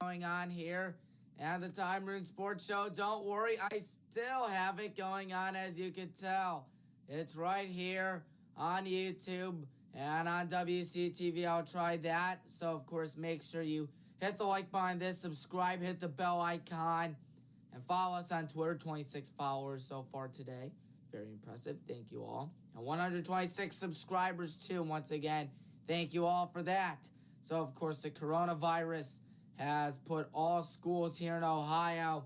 going on here and the Tommy Maroon Sports Show. Don't worry, I still have it going on, as you can tell. It's right here on YouTube and on WCTV. I'll try that. So, of course, make sure you hit the like button, subscribe, hit the bell icon, and follow us on Twitter. 26 followers so far today. Very impressive. Thank you all. And 126 subscribers, too. Once again, thank you all for that. So, of course, the coronavirus has put all schools here in Ohio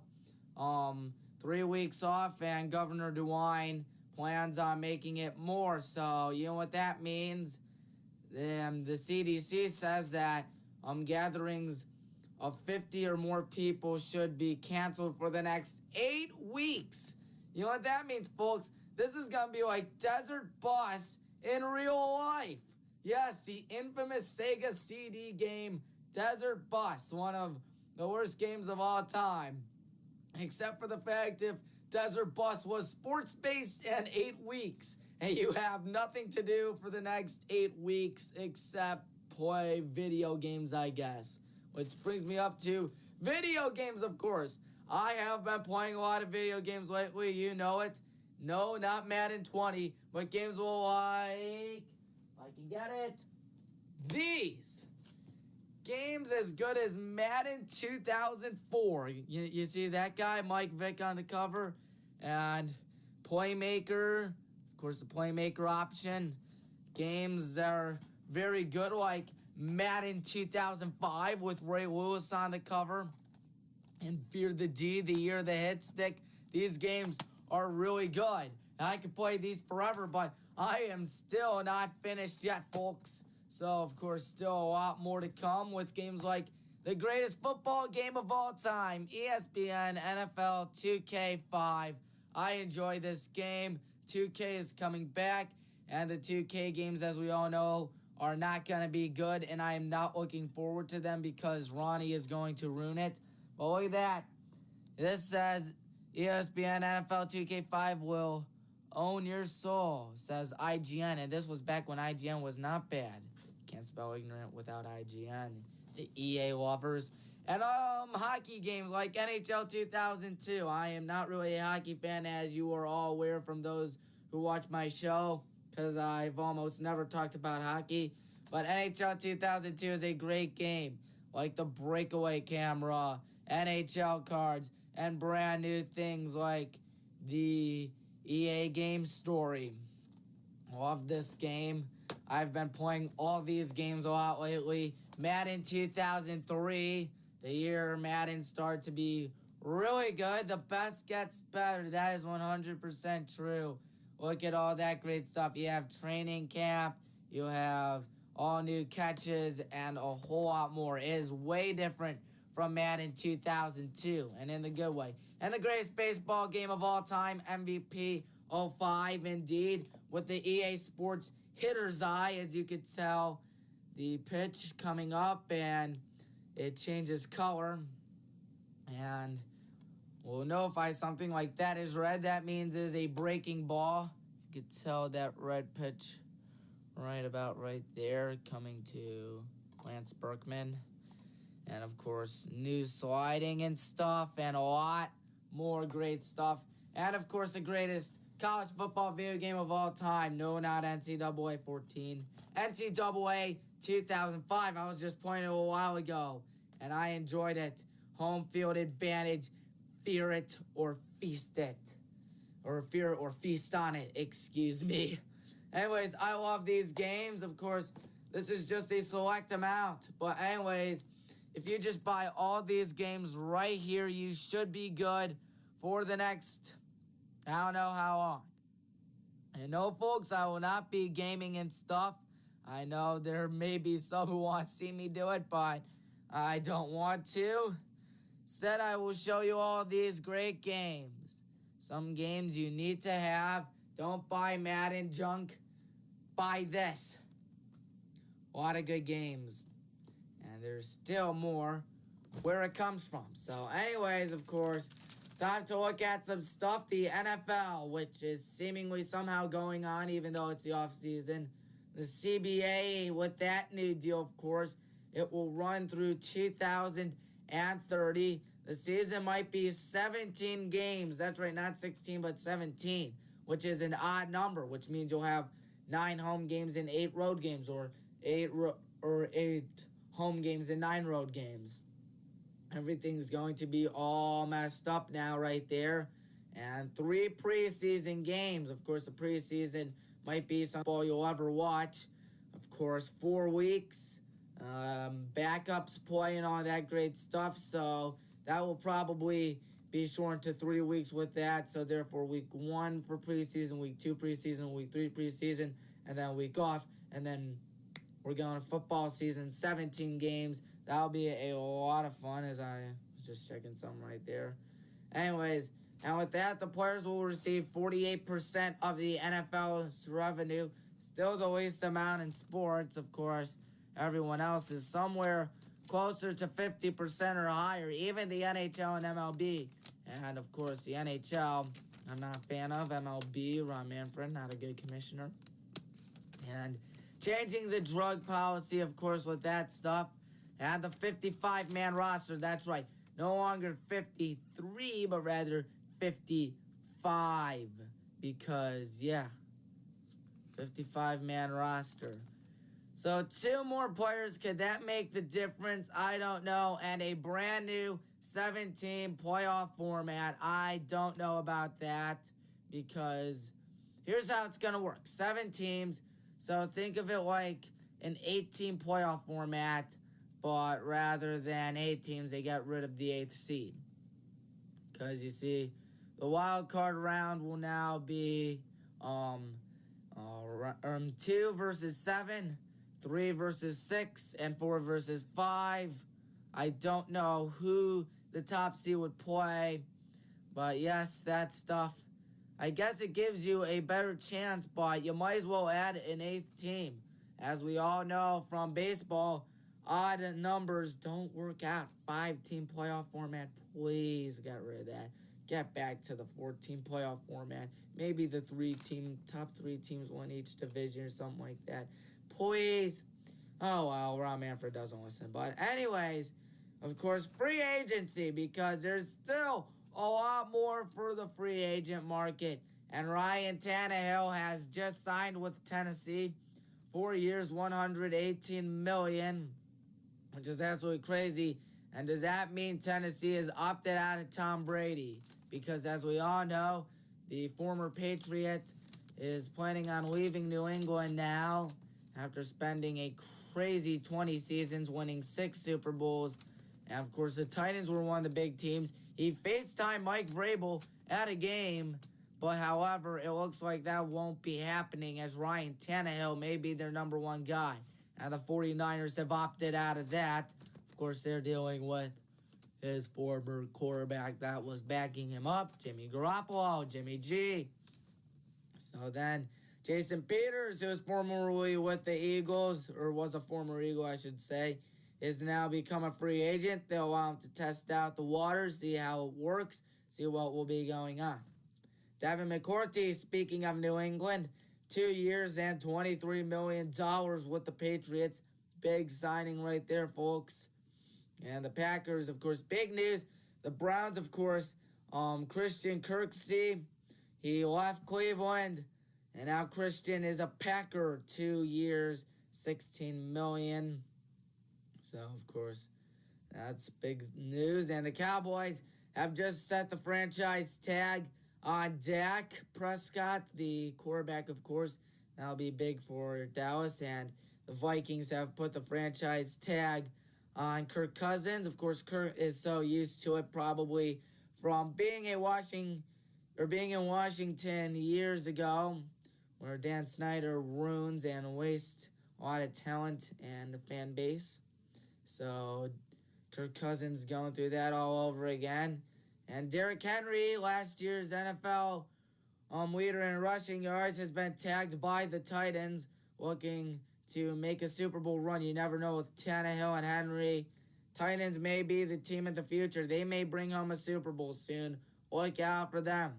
3 weeks off, and Governor DeWine plans on making it more. So, you know what that means? The CDC says that gatherings of 50 or more people should be canceled for the next 8 weeks. You know what that means, folks? This is going to be like Desert Bus in real life. Yes, the infamous Sega CD game Desert Bus, one of the worst games of all time. Except for the fact if Desert Bus was sports-based and 8 weeks, and you have nothing to do for the next 8 weeks except play video games, I guess. Which brings me up to video games, of course. I have been playing a lot of video games lately, you know it. No, not Madden 20, but games like, if I can get it, these. Games as good as Madden 2004. You see that guy, Mike Vick, on the cover? And Playmaker, of course, the Playmaker option. Games that are very good, like Madden 2005 with Ray Lewis on the cover. And Fear the D, the year of the hit stick. These games are really good. And I could play these forever, but I am still not finished yet, folks. So, of course, still a lot more to come with games like the greatest football game of all time, ESPN NFL 2K5. I enjoy this game. 2K is coming back, and the 2K games, as we all know, are not going to be good, and I am not looking forward to them because Ronnie is going to ruin it. But look at that. This says ESPN NFL 2K5 will own your soul, says IGN, and this was back when IGN was not bad. Can't spell ignorant without IGN. The EA lovers. And hockey games like NHL 2002. I am not really a hockey fan, as you are all aware from those who watch my show, because I've almost never talked about hockey. But NHL 2002 is a great game, like the breakaway camera, NHL cards, and brand new things like the EA game story. Love this game. I've been playing all these games a lot lately. Madden 2003, the year Madden started to be really good. The best gets better. That is 100% true. Look at all that great stuff. You have training camp. You have all new catches and a whole lot more. It is way different from Madden 2002, and in the good way. And the greatest baseball game of all time, MVP 05, indeed, with the EA Sports hitter's eye, as you could tell. The pitch coming up, and it changes color. And we'll notify something like that is red. That means is a breaking ball. You could tell that red pitch right about right there, coming to Lance Berkman. And, of course, new sliding and stuff, and a lot more great stuff. And, of course, the greatest college football video game of all time. No, not NCAA 14. NCAA 2005. I was just playing it a while ago, and I enjoyed it. Home field advantage. Fear it or feast it. Or fear it or feast on it. Excuse me. Anyways, I love these games. Of course, this is just a select amount. But anyways, if you just buy all these games right here, you should be good for the next, I don't know how long. And no, folks, I will not be gaming and stuff. I know there may be some who want to see me do it, but I don't want to. Instead, I will show you all these great games. Some games you need to have. Don't buy Madden junk. Buy this. A lot of good games. And there's still more where it comes from. So anyways, of course, time to look at some stuff. The NFL, which is seemingly somehow going on, even though it's the off season. The CBA, with that new deal, of course, it will run through 2000 and 30. The season might be 17 games. That's right, not 16, but 17, which is an odd number, which means you'll have 9 home games and 8 road games, or 8 home games and 9 road games. Everything's going to be all messed up now right there. And 3 preseason games. Of course, the preseason might be some football you'll ever watch. Of course, 4 weeks. Backups play and all that great stuff. So that will probably be shortened to 3 weeks with that. So therefore, week 1 for preseason, week 2 preseason, week 3 preseason, and then a week off. And then we're going to football season, 17 games. That'll be a lot of fun, as I was just checking something right there. Anyways, and with that, the players will receive 48% of the NFL's revenue. Still the least amount in sports, of course. Everyone else is somewhere closer to 50% or higher, even the NHL and MLB. And, of course, the NHL, I'm not a fan of. MLB, Ron Manfred, not a good commissioner. And changing the drug policy, of course, with that stuff. And the 55-man roster, that's right. No longer 53, but rather 55. Because, yeah, 55-man roster. So 2 more players, could that make the difference? I don't know. And a brand new 7-team playoff format. I don't know about that, because here's how it's going to work. 7 teams. So think of it like an 8-team playoff format, but rather than 8 teams, they got rid of the 8th seed. Because you see, the wild card round will now be 2 versus 7, 3 versus 6, and 4 versus 5. I don't know who the top seed would play, but yes, that stuff. I guess it gives you a better chance, but you might as well add an 8th team. As we all know from baseball, odd numbers don't work out. 5-team playoff format, please get rid of that. Get back to the 4-team playoff format. Maybe the top 3 teams win each division or something like that. Please. Oh, well, Ron Manfred doesn't listen. But anyways, of course, free agency, because there's still a lot more for the free agent market. And Ryan Tannehill has just signed with Tennessee. 4 years, $118 million, which is absolutely crazy. And does that mean Tennessee has opted out of Tom Brady? Because as we all know, the former Patriot is planning on leaving New England now after spending a crazy 20 seasons, winning 6 Super Bowls. And, of course, the Titans were one of the big teams. He FaceTimed Mike Vrabel at a game, but, however, it looks like that won't be happening, as Ryan Tannehill may be their number 1 guy. And the 49ers have opted out of that. Of course, they're dealing with his former quarterback that was backing him up, Jimmy Garoppolo, Jimmy G. So then Jason Peters, who was formerly with the Eagles, or was a former Eagle, I should say, is now become a free agent. They'll allow him to test out the waters, see how it works, see what will be going on. Devin McCourty, speaking of New England, 2 years and $23 million with the Patriots. Big signing right there, folks. And the Packers, of course, big news. The Browns, of course, Christian Kirksey, he left Cleveland, and now Christian is a Packer. 2 years, $16 million. So, of course, that's big news. And the Cowboys have just set the franchise tag on Dak Prescott, the quarterback, of course. That'll be big for Dallas. And the Vikings have put the franchise tag on Kirk Cousins. Of course, Kirk is so used to it, probably from being in Washington years ago, where Dan Snyder ruins and wastes a lot of talent and the fan base. So Kirk Cousins going through that all over again. And Derrick Henry, last year's NFL leader in rushing yards, has been tagged by the Titans, looking to make a Super Bowl run. You never know with Tannehill and Henry. Titans may be the team of the future. They may bring home a Super Bowl soon. Look out for them.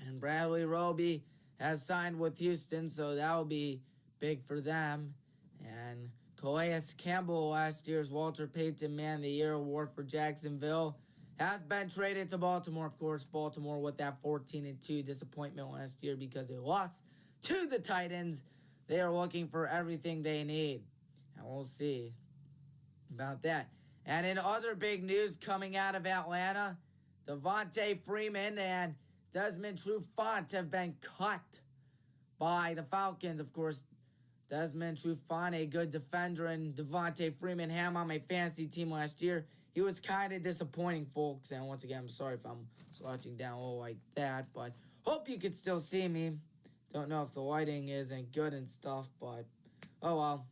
And Bradley Roby has signed with Houston, so that will be big for them. And Calais Campbell, last year's Walter Payton Man of the Year award for Jacksonville, has been traded to Baltimore. Of course, Baltimore with that 14-2 disappointment last year because they lost to the Titans. They are looking for everything they need, and we'll see about that. And in other big news coming out of Atlanta, Devontae Freeman and Desmond Trufant have been cut by the Falcons. Of course, Desmond Trufant, a good defender, and Devontae Freeman, him on my fantasy team last year. He was kind of disappointing, folks. And once again, I'm sorry if I'm slouching down a little like that, but hope you could still see me. Don't know if the lighting isn't good and stuff, but oh well.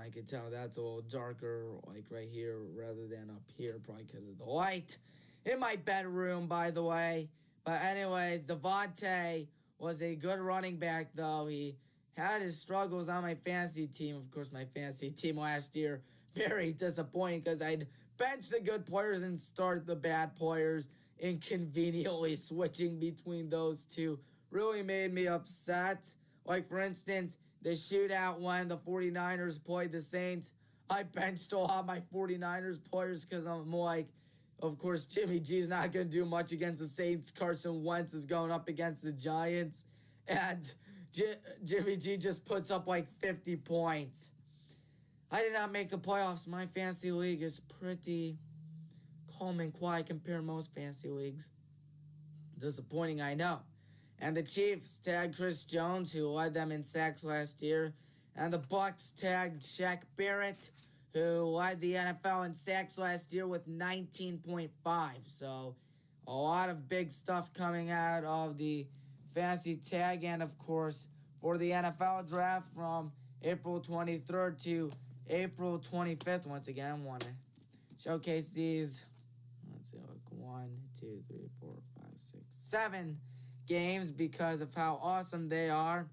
I can tell that's a little darker, like right here, rather than up here, probably because of the light in my bedroom, by the way. But anyways, Devontae was a good running back, though. He had his struggles on my fantasy team. Of course, my fantasy team last year, very disappointing because I'd bench the good players and start the bad players. Inconveniently switching between those two really made me upset. Like, for instance, the shootout when the 49ers played the Saints. I benched a lot of my 49ers players because I'm like, of course, Jimmy G's not going to do much against the Saints. Carson Wentz is going up against the Giants. And Jimmy G just puts up like 50 points. I did not make the playoffs. My fantasy league is pretty calm and quiet compared to most fantasy leagues. Disappointing, I know. And the Chiefs tagged Chris Jones, who led them in sacks last year. And the Bucks tagged Shaq Barrett, who led the NFL in sacks last year with 19.5. So a lot of big stuff coming out of the fantasy tag. And, of course, for the NFL draft from April 23rd to April 25th. Once again, I want to showcase these. Let's see, like 1, 2, 3, 4, 5, 6, 7 games because of how awesome they are.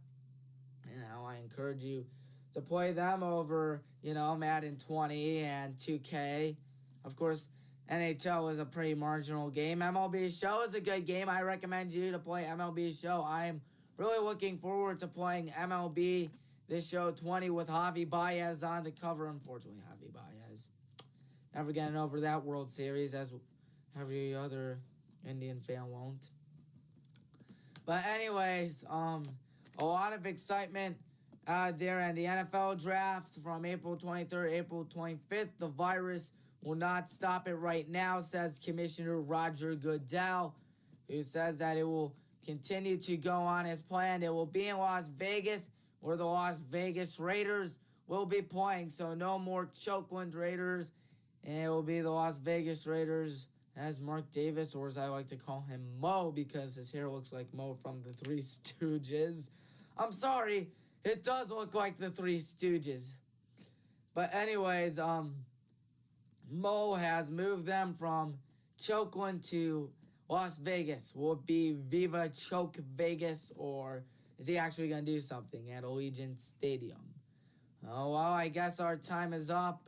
And how I encourage you to play them over, Madden 20 and 2K. Of course, NHL is a pretty marginal game. MLB Show is a good game. I recommend you to play MLB Show. I'm really looking forward to playing MLB This Show 20 with Javi Baez on the cover. Unfortunately, Javi Baez never getting over that World Series, as every other Indian fan won't. But anyways, a lot of excitement there in the NFL draft from April 23rd, April 25th. The virus will not stop it right now, says Commissioner Roger Goodell, who says that it will continue to go on as planned. It will be in Las Vegas, where the Las Vegas Raiders will be playing. So no more Chokeland Raiders, and it will be the Las Vegas Raiders, as Mark Davis, or as I like to call him, Mo, because his hair looks like Mo from the Three Stooges. I'm sorry, it does look like the Three Stooges. But anyways, Mo has moved them from Chokeland to Las Vegas. Will it be Viva Choke Vegas, or is he actually going to do something at Allegiant Stadium? Oh, well, I guess our time is up.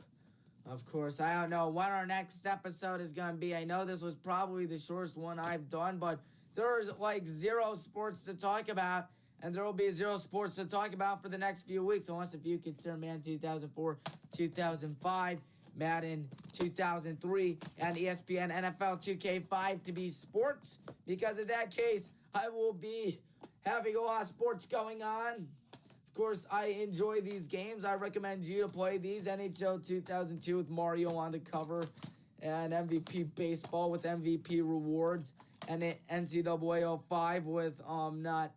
Of course, I don't know when our next episode is going to be. I know this was probably the shortest one I've done, but there's like zero sports to talk about, and there will be zero sports to talk about for the next few weeks, unless if you consider Madden 2004, 2005, Madden 2003, and ESPN NFL 2K5 to be sports, because in that case, I will be having a lot of sports going on. Of course, I enjoy these games. I recommend you to play these. NHL 2002 with Mario on the cover, and MVP Baseball with MVP rewards, and NCAA 05 with not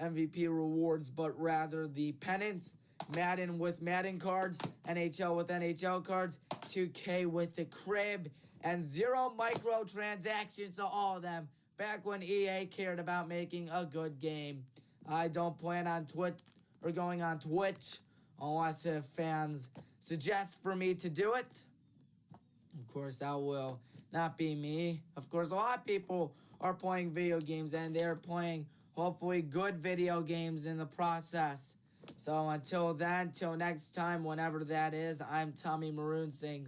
MVP rewards, but rather the pennants. Madden with Madden cards, NHL with NHL cards, 2K with the crib, and zero microtransactions to all of them, back when EA cared about making a good game. I don't plan on going on Twitch unless if fans suggest for me to do it. Of course, that will not be me. Of course, a lot of people are playing video games, and they're playing hopefully good video games in the process. So until then, till next time, whenever that is, I'm Tommy Maroon saying